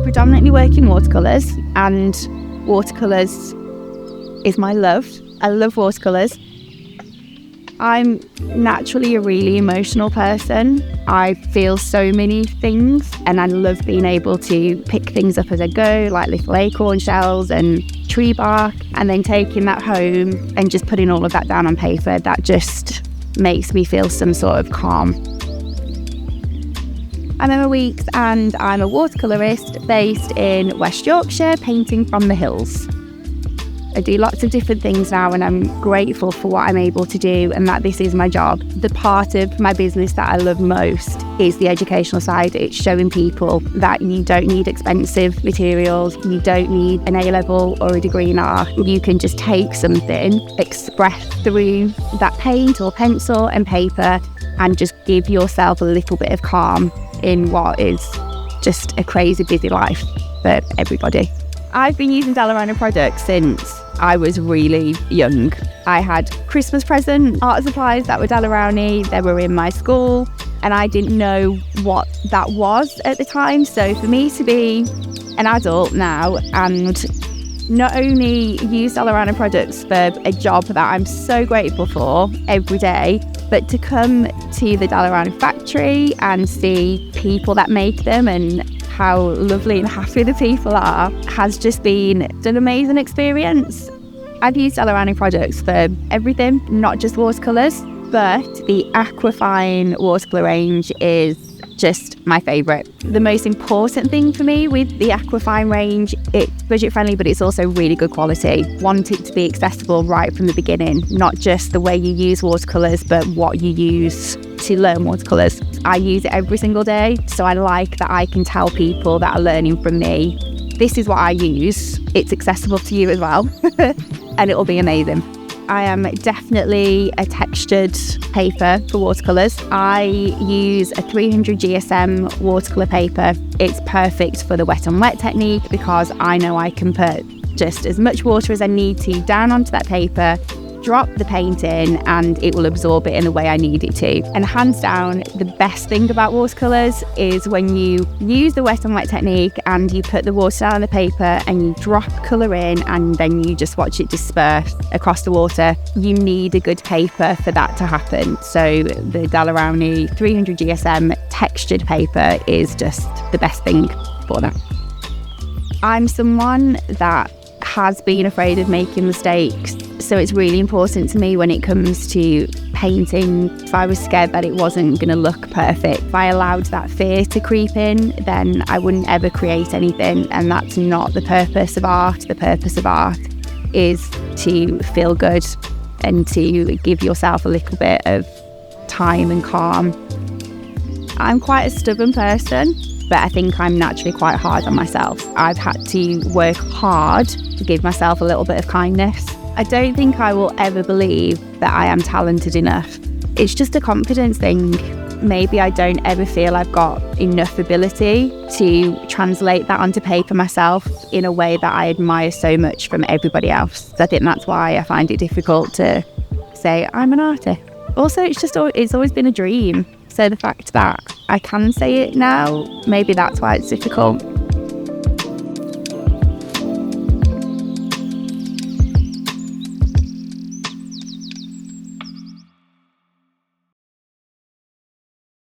predominantly work in watercolours, and watercolours is my love. I love watercolours. I'm naturally a really emotional person. I feel so many things, and I love being able to pick things up as I go, like little acorn shells and tree bark, and then taking that home and just putting all of that down on paper. That just makes me feel some sort of calm. I'm Emma Weeks, and I'm a watercolourist based in West Yorkshire, painting from the hills. I do lots of different things now, and I'm grateful for what I'm able to do and that this is my job. The part of my business that I love most is the educational side. It's showing people that you don't need expensive materials, you don't need an A-level or a degree in art. You can just take something, express through that paint or pencil and paper, and just give yourself a little bit of calm in what is just a crazy busy life for everybody. I've been using Daler-Rowney products since I was really young. I had Christmas present art supplies that were Daler-Rowney. They were in my school, and I didn't know what that was at the time. So for me to be an adult now and not only use Daler-Rowney products for a job that I'm so grateful for every day, but to come to the Daler-Rowney factory and see people that make them and how lovely and happy the people are has just been an amazing experience. I've used Daler-Rowney products for everything, not just watercolours, but the Aquafine watercolour range is just my favourite. The most important thing for me with the Aquafine range, it's budget friendly, but it's also really good quality. Want it to be accessible right from the beginning, not just the way you use watercolours, but what you use to learn watercolours. I use it every single day, so I like that I can tell people that are learning from me, this is what I use, it's accessible to you as well, and it'll be amazing. I am definitely a textured paper for watercolours. I use a 300 GSM watercolour paper. It's perfect for the wet on wet technique because I know I can put just as much water as I need to down onto that paper, drop the paint in, and it will absorb it in the way I need it to. And hands down, the best thing about watercolours is when you use the wet on wet technique and you put the water down on the paper and you drop colour in and then you just watch it disperse across the water. You need a good paper for that to happen. So the Daler-Rowney 300 GSM textured paper is just the best thing for that. I'm someone that has been afraid of making mistakes, so it's really important to me when it comes to painting. If I was scared that it wasn't going to look perfect, if I allowed that fear to creep in, then I wouldn't ever create anything, and that's not the purpose of art. The purpose of art is to feel good and to give yourself a little bit of time and calm. I'm quite a stubborn person, but I think I'm naturally quite hard on myself. I've had to work hard to give myself a little bit of kindness. I don't think I will ever believe that I am talented enough. It's just a confidence thing. Maybe I don't ever feel I've got enough ability to translate that onto paper myself in a way that I admire so much from everybody else. So I think that's why I find it difficult to say I'm an artist. Also, it's always been a dream. So the fact that I can say it now, maybe that's why it's difficult.